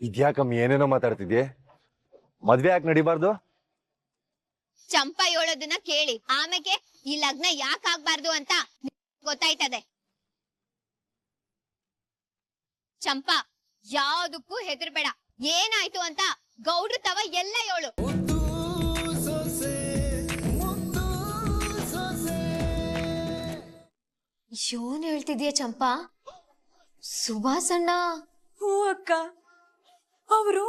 ಇದ್ಯಾಕಮ್ಮ ಏನೇನೋ ಮಾತಾಡ್ತಿದ್ಯೆ? ಮದ್ವೆ ಯಾಕೆ ನಡಿಬಾರ್ದು? ಚಂಪಾ ಹೇಳೋದನ್ನ ಕೇಳಿ, ಆಮೇಲೆ ಈ ಲಗ್ನ ಯಾಕೆ ಆಗ್ಬಾರ್ದು ಅಂತ ಗೊತ್ತಾಯ್ತದೆ. ಚಂಪಾ, ಯಾವ್ದಕ್ಕೂ ಹೆದರ್ಬೇಡ. ಏನಾಯ್ತು ಅಂತ ಗೌಡ್ರ ತವ ಎಲ್ಲ ಹೇಳು. ಏನ್ ಹೇಳ್ತಿದ್ಯಾ ಚಂಪಾ? ಸುಭಾಸಣ್ಣ? ಹೂ ಅಕ್ಕ, ಅವರು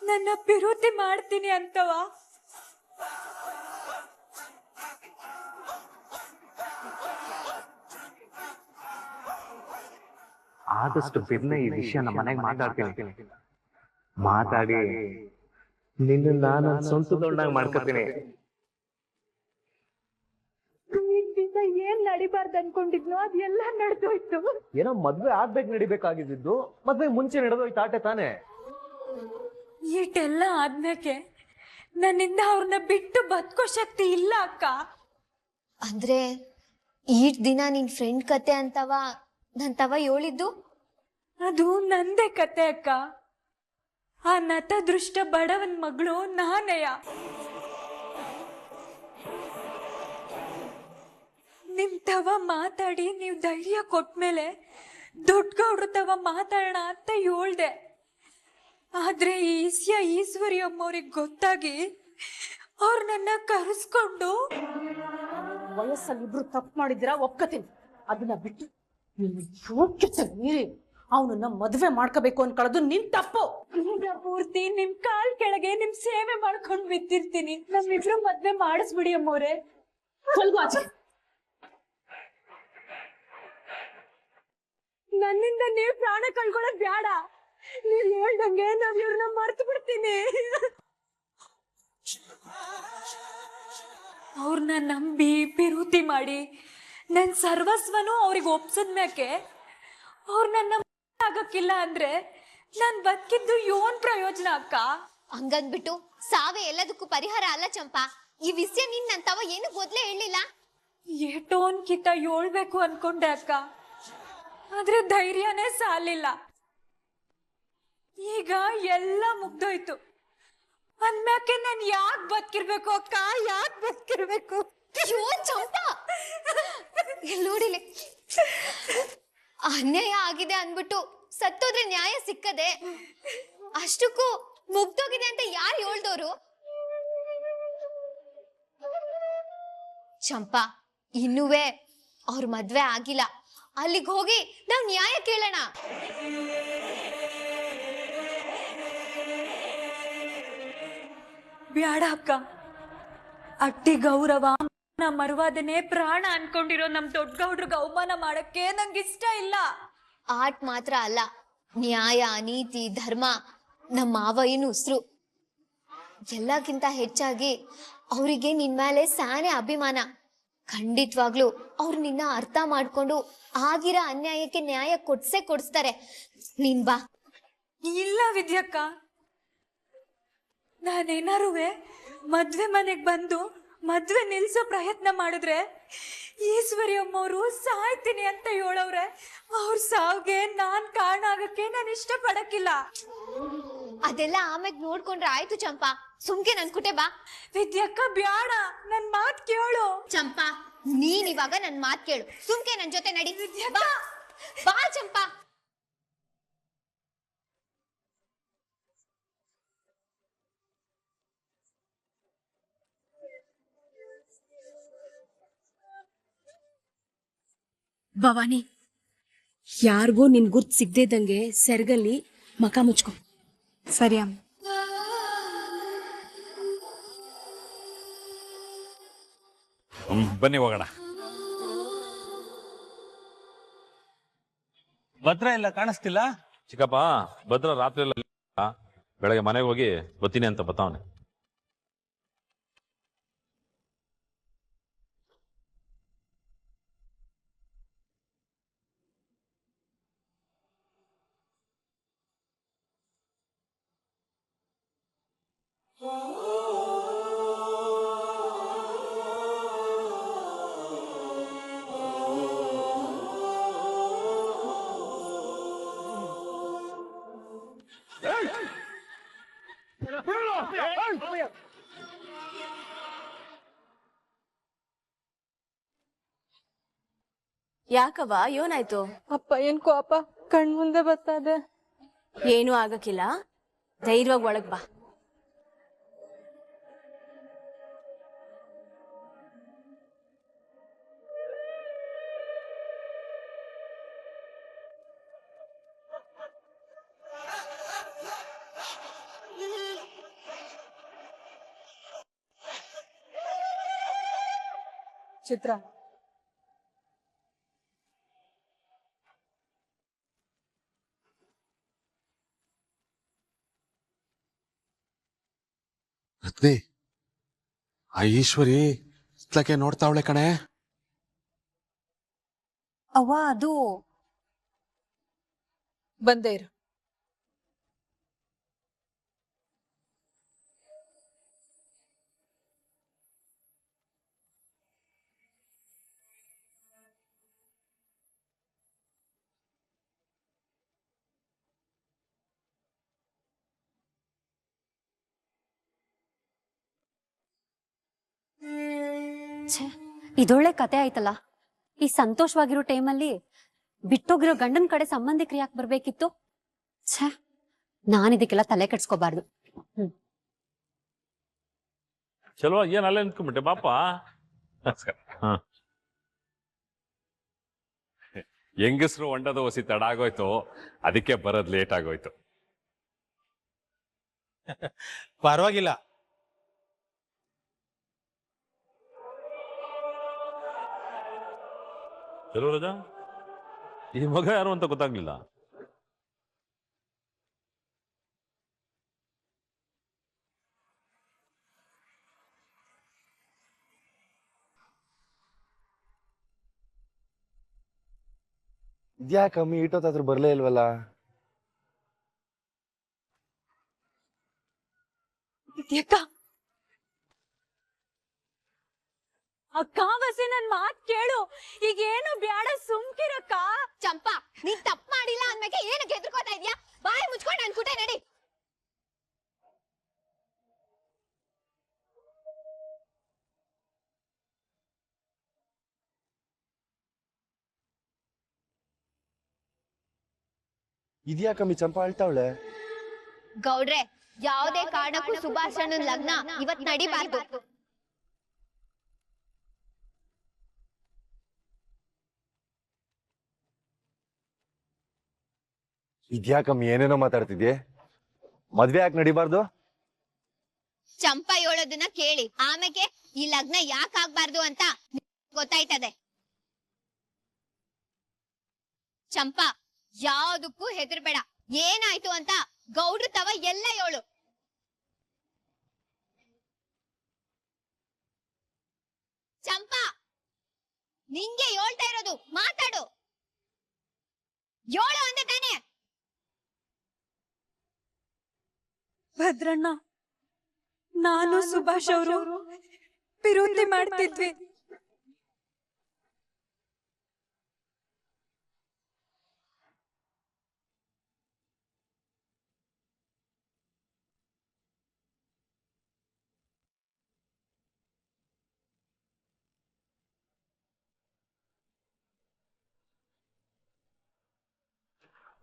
ನನ್ನ ಪಿರೋತಿ ಮಾಡ್ತೀನಿ ಅಂತವ. ಆದಷ್ಟು ಬಿರ್ನೆ ಈ ವಿಷಯ ನಮ್ಮ ಮನೆಗೆ ಮಾತಾಡ್ತೀನಿ. ಮಾತಾಡಿ ನಿನ್ನ ನಾನು ಸ್ವಂತದೊಂಡಾಗ ಮಾಡ್ಕೊತೀನಿ. ಏನ್ ನಡಿಬಾರ್ದು ಅನ್ಕೊಂಡಿದ್ನೋ ಅದೆಲ್ಲ ನಡೆದೋಯ್ತು. ಏನೋ ಮದ್ವೆ ಆಗ್ಬೇಕು ನಡಿಬೇಕಾಗಿದ್ದು ಮದ್ವೆ ಮುಂಚೆ ನಡೆದೋಯ್ತು ಆಟೆ ತಾನೆ. ಇಷ್ಟೆಲ್ಲ ಆದ್ಮೇಲೆ ನನ್ನಿಂದ ಅವ್ರನ್ನ ಬಿಟ್ಟು ಬದುಕೋ ಶಕ್ತಿ ಇಲ್ಲ ಅಕ್ಕ. ಅಂದ್ರೆ ಈಟ್ ದಿನ ನಿನ್ ಫ್ರೆಂಡ್ ಕತೆ ಅಂತವ ನನ್ ತವ ಹೇಳಿದ್ದು? ಅದು ನಂದೇ ಕತೆ ಅಕ್ಕ. ಆ ನತ ದೃಷ್ಟ ಬಡವನ್ ಮಗಳು ನಾನಯ್ಯ. ನಿಮ್ ತವ ಮಾತಾಡಿ ನೀವ್ ಧೈರ್ಯ ಕೊಟ್ಮೇಲೆ ದೊಡ್ಡ ಗೌಡ್ರ ತವ ಮಾತಾಡೋಣ ಅಂತ ಹೇಳ್ದೆ. ಆದ್ರೆ ಈಶ್ವರಿ ಅಮ್ಮವ್ರಿಗೆ ಗೊತ್ತಾಗಿ ಅವ್ರು ನನ್ನ ಕರೆಸ್ಕೊಂಡು, ವಯಸ್ಸಲ್ಲಿ ಇಬ್ರು ತಪ್ಪು ಮಾಡಿದಿರ ಒಪ್ಕತೀನಿ, ಅದನ್ನ ಬಿಟ್ಟು ಯೋಗ್ಯತೆ ಮೀರಿ ಅವನನ್ನ ಮದ್ವೆ ಮಾಡ್ಕೋಬೇಕು ಅನ್ಕೊಳ್ಳೋದು ನಿನ್ ತಪ್ಪು. ಪೂರ್ತಿ ನಿಮ್ ಕಾಲ್ ಕೆಳಗೆ ನಿಮ್ ಸೇವೆ ಮಾಡ್ಕೊಂಡ್ ಬಿದ್ದಿರ್ತೀನಿ. ನಮ್ಮಿಬ್ರು ಮದ್ವೆ ಮಾಡಿಸ್ಬಿಡಿ ಅಮ್ಮವ್ರೆ. ನನ್ನಿಂದ ನೀವ್ ಪ್ರಾಣ ಕಳ್ಕೊಳ್ಳೋದ್ ಬೇಡ. ನೀವ್ ಹೇಳ್ದಂಗೆ ನಾವ್ ಇವ್ರನ್ನ ಮರ್ತು ಬಿಡ್ತೀನಿ. ಅವ್ರನ್ನ ನಂಬಿ ಪಿರುತಿ ಮಾಡಿ ನನ್ ಸರ್ವಸ್ವನು ಅವ್ರಿಗೆ ಒಪ್ಸದ್ಮ್ಯಾಕೆ ಅವ್ರ ನನ್ನ ಆಗಕ್ಕಿಲ್ಲ ಅಂದ್ರೆ ನಾನ್ ಬದುಕಿದ್ದು ಏನ್ ಪ್ರಯೋಜನ ಅಕ್ಕ? ಹಂಗಂದ್ಬಿಟ್ಟು ಸಾವೇ ಎಲ್ಲದಕ್ಕೂ ಪರಿಹಾರ ಅಲ್ಲ ಚಂಪಾ. ಈ ವಿಷಯ ನಿನ್ ನಂತವ ಏನು ಮೊದ್ಲೇ ಹೇಳಿಲ್ಲ. ಏಟೋನ್ ಕಿತ ಹೇಳ್ಬೇಕು ಅನ್ಕೊಂಡೆ ಅಕ್ಕ, ಆದ್ರೆ ಧೈರ್ಯನೇ ಸಾಲಿಲ್ಲ. ಈಗ ಎಲ್ಲ ಮುಗ್ದೋಯ್ತು ಅಂದ್ಮ್ಯಾಕೆ ನಾನ್ ಯಾಕ್ ಬದುಕಿರ್ಬೇಕು ಅಕ್ಕ? ಯಾಕ್ ಬದುಕಿರ್ಬೇಕು? ಚಂಪಾ, ನೋಡಿಲಿ, ಅನ್ಯಾಯ ಆಗಿದೆ ಅನ್ಬಿಟ್ಟು ಸತ್ತೋದ್ರೆ ನ್ಯಾಯ ಸಿಕ್ಕದೆ, ಅಷ್ಟಕ್ಕೂ ಮುಗ್ದೋಗಿದೆ ಅಂತ ಯಾರು ಹೇಳ್ದವ್ರು? ಚಂಪಾ, ಇನ್ನುವೇ ಅವ್ರ ಮದ್ವೆ ಆಗಿಲ್ಲ. ಅಲ್ಲಿಗೆ ಹೋಗಿ ನಾವ್ ನ್ಯಾಯ ಕೇಳೋಣ. ಬ್ಯಾಡ ಅಕ್ಕ, ಅಟ್ಟಿ ಗೌರವ ಮರುವಾದನೆ ಪ್ರಾಣ ಅನ್ಕೊಂಡಿರೋ ನಮ್ ದೊಡ್ಡ ಗೌಡ್ರಿಗೆ ಅವಮಾನ ಮಾಡಕ್ಕೆ ನಂಗಿಷ್ಟ ಇಲ್ಲ. ಆಟ್ ಮಾತ್ರ ಅಲ್ಲ, ನ್ಯಾಯ, ನೀತಿ, ಧರ್ಮ ನಮ್ಮ ಮಾವಯ್ಯನ ಉಸ್ರು. ಎಲ್ಲಕ್ಕಿಂತ ಹೆಚ್ಚಾಗಿ ಅವರಿಗೆ ನಿನ್ ಮೇಲೆ ಸಾನೆ ಅಭಿಮಾನ. ಖಂಡಿತವಾಗ್ಲು ಅವ್ರು ನಿನ್ನ ಅರ್ಥ ಮಾಡ್ಕೊಂಡು ಆಗಿರೋ ಅನ್ಯಾಯಕ್ಕೆ ನ್ಯಾಯ ಕೊಡ್ಸ್ತಾರೆ. ನೀನ್ ಬಾ. ಇಲ್ಲ ವಿದ್ಯಕ್ಕ, ನಾನೇನಾರುವೆ ಮದ್ವೆ ಮನೆಗ್ ಬಂದು ಮದ್ವೆ ನಿಲ್ಸೋ ಪ್ರಯತ್ನ ಮಾಡಿದ್ರೆ ಈಶ್ವರಿ ಅಮ್ಮವ್ರು ಸಾಯ್ತೀನಿ ಅಂತ ಹೇಳವ್ರೆ. ಅವ್ರ ಸಾವ್ಗೆ ನಾನ್ ಕಾರಣ ಆಗಕ್ಕೆ ನಾನು ಇಷ್ಟ ಪಡಕ್ಕಿಲ್ಲ. ಅದೆಲ್ಲ ಆಮೇಲೆ ನೋಡ್ಕೊಂಡ್ರೆ ಆಯ್ತು ಚಂಪಾ. ಸುಮ್ಕೆ ನನ್ ಕುಟೆ ಬಾ. ವಿದ್ಯಕ್ಕ ಬ್ಯಾಡ, ನನ್ ಮಾತ್ ಕೇಳು. ಚಂಪಾ, ನೀನ್ ಇವಾಗ ನನ್ ಮಾತ್ ಕೇಳು. ಸುಮ್ಕೆ ನನ್ ಜೊತೆ ನಡಿ. ಬಾ ಬಾ ಚಂಪಾ. ಭವಾನಿ, ಯಾರಿಗೂ ನಿನ್ ಗುರ್ತ್ ಸಿಗ್ದೇದಂಗೆ ಸೆರ್ಗಲ್ಲಿ ಮಕ ಮುಚ್ಕೊ. ಸರಿ ಅಮ್ಮ. ಬನ್ನಿ ಹೋಗೋಣ. ಭದ್ರ ಇಲ್ಲ, ಕಾಣಿಸ್ತಿಲ್ಲ. ಚಿಕ್ಕಪ್ಪ, ಭದ್ರ ರಾತ್ರಿ ಎಲ್ಲ ಬೆಳಗ್ಗೆ ಮನೆಗೆ ಹೋಗಿ ಬರ್ತೀನಿ ಅಂತ ಬತ್ತಾವನೆ. ಯಾಕವ್ವ ಏನಾಯ್ತು? ಅಪ್ಪ ಏನ್ ಕೋಪ ಕಣ್ ಮುಂದೆ ಬರ್ತದೆ. ಏನೂ ಆಗಕ್ಕಿಲ್ಲ, ಧೈರ್ಯವಾಗಿ ಒಳಗ್ ಬಾ. ಚಿತ್ರ, ರತ್ನಿ, ಆ ಈಶ್ವರಿ ಇತ್ಲಕ್ಕೆ ನೋಡ್ತಾವಳೆ ಕಣೆ. ಅವ್ವ ಅದು ಬಂದೇ ಇರು. ಇದೊಳ್ಳೆ ಕತೆ ಆಯ್ತಲ್ಲ. ಈ ಸಂತೋಷವಾಗಿರೋ ಟೈಮಲ್ಲಿ ಬಿಟ್ಟೋಗಿರೋ ಗಂಡನ ಕಡೆ ಸಂಬಂಧಿಕರು ಯಾಕೆ ಬರ್ಬೇಕಿತ್ತು? ಛೇ, ನಾನಿದಕ್ಕೆಲ್ಲ ತಲೆ ಕೆಡ್ಸ್ಕೋಬಾರ್ದು. ಚಲೋ, ಏನ್ ಅಲ್ಲೇ ನಿಂತ್ಕೊಂಡ್ಬಿಟ್ಟೆ ಬಾಪ. ಹೆಂಗಸರು ಹೊಂಡದ ಹೊಸಿ ತಡ ಆಗೋಯ್ತು, ಅದಕ್ಕೆ ಬರೋದ್ ಲೇಟ್ ಆಗೋಯ್ತು. ಪರವಾಗಿಲ್ಲ. ಚಲೋ ರಜಾ, ಈ ಮಗ ಯಾರು ಅಂತ ಗೊತ್ತಾಗ್ಲಿಲ್ಲ. ಇದ್ಯಾಕಮ್ಮಿ ಇಟ್ಟೋತಾದ್ರೂ ಬರ್ಲೇ ಇಲ್ವಲ್ಲ? ಅಕ್ಕ ಬಸಿ ನನ್ ಮಾತ್ ಕೇಳು, ಈಗ ಏನು ಬ್ಯಾಡ, ಸುಮ್ಕಿರಕ್ಕ. ಚಂಪಾ, ನೀನ್ ತಪ್ಪು ಮಾಡಿಲ್ಲ ಅಂದ್ಮೇಲೆ ಏನಕ್ಕೆ ಹೆದರ್ಕೋತಾ ಇದ್ಯಾ? ಬಾಯಿ ಮುಚ್ಕೊಂಡು ನನ್ ಕುಟೆ ನಡಿ. ಇದ್ಯಾಕಮ್ಮಿ ಚಂಪಾ ಅಳ್ತಾವಳೆ? ಗೌಡ್ರೆ, ಯಾವುದೇ ಕಾರಣಕ್ಕೂ ಸುಭಾಷ್ ಅಣ್ಣನ್ ಲಗ್ನ ಇವತ್ ನಡಿಬಾರ್ದು. ಇದ್ಯಾಕಮ್ಮಿ ಏನೇನೋ ಮಾತಾಡ್ತಿದ್ಯೆ? ಮದ್ವೆ ಯಾಕೆ ನಡಿಬಾರ್ದು? ಚಂಪಾ ಹೇಳೋದನ್ನ ಕೇಳಿ, ಆಮೇಲೆ ಈ ಲಗ್ನ ಯಾಕೆ ಆಗ್ಬಾರ್ದು ಅಂತ ಗೊತ್ತಾಯ್ತದೆ. ಚಂಪಾ, ಯಾವ್ದಕ್ಕೂ ಹೆದರ್ಬೇಡ. ಏನಾಯ್ತು ಅಂತ ಗೌಡ್ರ ತವ ಎಲ್ಲ ಹೇಳು. ಚಂಪಾ, ನಿಂಗೆ ಹೇಳ್ತಾ ಇರೋದು, ಮಾತಾಡು. ಹೇಳು ಅಂದೆ ತಾನೆ. ಭದ್ರಣ್ಣ, ನಾನು ಸುಭಾಷ್ ಅವರು ವಿರೋಧಿ ಮಾಡ್ತಿದ್ವಿ.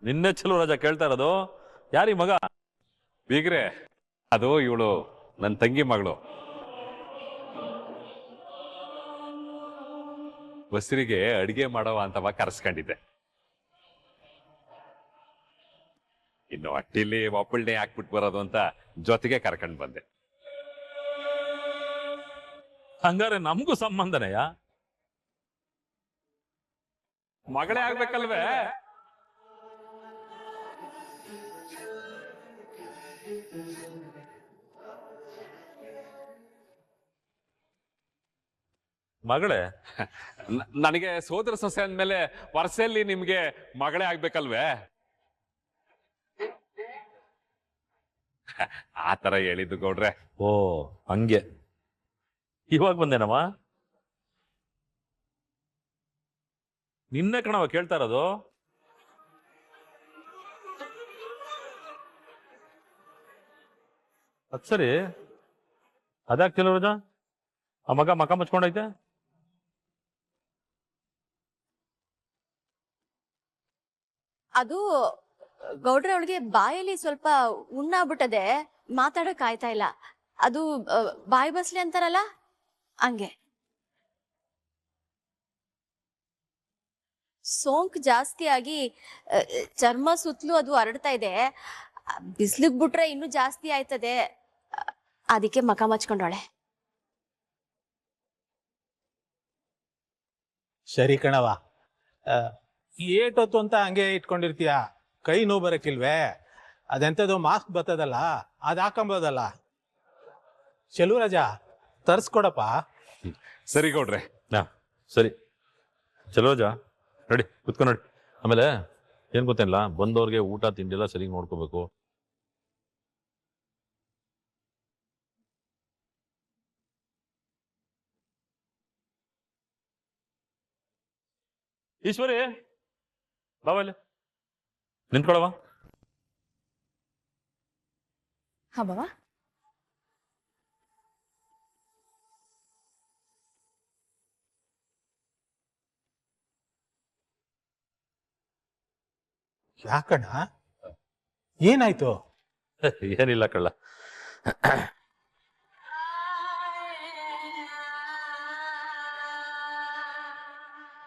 ನಿನ್ನೆ ಚಲೋ ರಜಾ ಕೇಳ್ತಾ ಇರೋದು. ಯಾರೀ ಮಗ? ಬೀಗ್ರೆ, ಅದು ಇವಳು ನನ್ನ ತಂಗಿ ಮಗಳು. ಬಸ್ರಿಗೆ ಅಡಿಗೆ ಮಾಡವ ಅಂತವ ಕರೆಸ್ಕೊಂಡಿದ್ದೆ. ಇನ್ನು ಅಟ್ಟಿಲಿ ಒಪ್ಪಳ್ನೆ ಹಾಕ್ಬಿಟ್ಟು ಬರೋದು ಅಂತ ಜೊತೆಗೆ ಕರ್ಕೊಂಡ್ ಬಂದೆ. ಹಂಗಾರೆ ನಮಗೂ ಸಂಬಂಧನೆಯ? ಮಗಳೇ ಆಗ್ಬೇಕಲ್ವೇ? ಮಗಳೇ? ನನಗೆ ಸೋದರ ಸೊಸೆ ಅಂದ್ಮೇಲೆ ವರ್ಷಲ್ಲಿ ನಿಮ್ಗೆ ಮಗಳೇ ಆಗ್ಬೇಕಲ್ವೇ? ಆ ತರ ಹೇಳಿದ್ದು ಗೌಡ್ರೆ. ಓ ಹಂಗೆ. ಇವಾಗ ಬಂದೇನವ? ನಿನ್ನೆ ಕಣವ ಕೇಳ್ತಾ ಇರೋದು. ಅದ್ ಸರಿ, ಅದ್ಯಾಕೆ ಚೆಲುವರಾಜ ಆ ಮಗ ಮಕ ಮುಚ್ಕೊಂಡೈತೆ? ಅದು ಗೌಡ್ರೆ ಅವಳಿಗೆ ಬಾಯಲ್ಲಿ ಸ್ವಲ್ಪ ಉಣ್ಣಾಗ್ಬಿಟ್ಟದೆ, ಮಾತಾಡಕ್ ಆಯ್ತಾ ಇಲ್ಲ. ಅದು ಬಾಯಿ ಬಸ್ಲಿ ಅಂತಾರಲ್ಲ ಹಂಗೆ. ಸೋಂಕು ಜಾಸ್ತಿ ಆಗಿ ಚರ್ಮ ಸುತ್ತಲೂ ಅದು ಹರಡ್ತಾ ಇದೆ. ಬಿಸ್ಲಿಗ್ ಬಿಟ್ರೆ ಇನ್ನೂ ಜಾಸ್ತಿ ಆಯ್ತದೆ, ಅದಕ್ಕೆ ಮಕ ಮಚ್ಕೊಂಡವಳೆ. ಸರಿ ಕಣವ, ಏಟೊತ್ತು ಅಂತ ಹಂಗೆ ಇಟ್ಕೊಂಡಿರ್ತೀಯ, ಕೈ ನೋವು ಬರಕ್ಕಿಲ್ವೇ? ಅದೆಂಥದ್ದು ಮಾಸ್ಕ್ ಬರ್ತದಲ್ಲ, ಅದು ಹಾಕೊಂಬೋದಲ್ಲ. ಚೆಲುವರಾಜ ತರ್ಸ್ಕೊಡಪ್ಪ. ಸರಿ ಗೌಡ್ರೆ. ಹಾ ಸರಿ, ಚೆಲುವರಾಜ ನಡಿ ಕುತ್ಕೊಂಡು ನೋಡಿ. ಆಮೇಲೆ ಏನ್ ಗೊತ್ತೇನಿಲ್ಲ, ಬಂದವ್ರಿಗೆ ಊಟ ತಿಂಡಿ ಎಲ್ಲ ಸರಿ ನೋಡ್ಕೋಬೇಕು. ಈಶ್ವರಿ ಬಾವಲ್ಲಿ ನಿಂತ್ಕೊಳವ. ಹಾ ಬಾವ. ಯಾಕಣ್ಣ, ಏನಾಯ್ತು? ಏನಿಲ್ಲ ಕಳ್ಳ,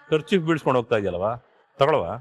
ಖರ್ಚಿಗೆ ಬೀಳ್ಸ್ಕೊಂಡು ಹೋಗ್ತಾ ಇದೆಯಲ್ವಾ, ತಗೊಳವಾ?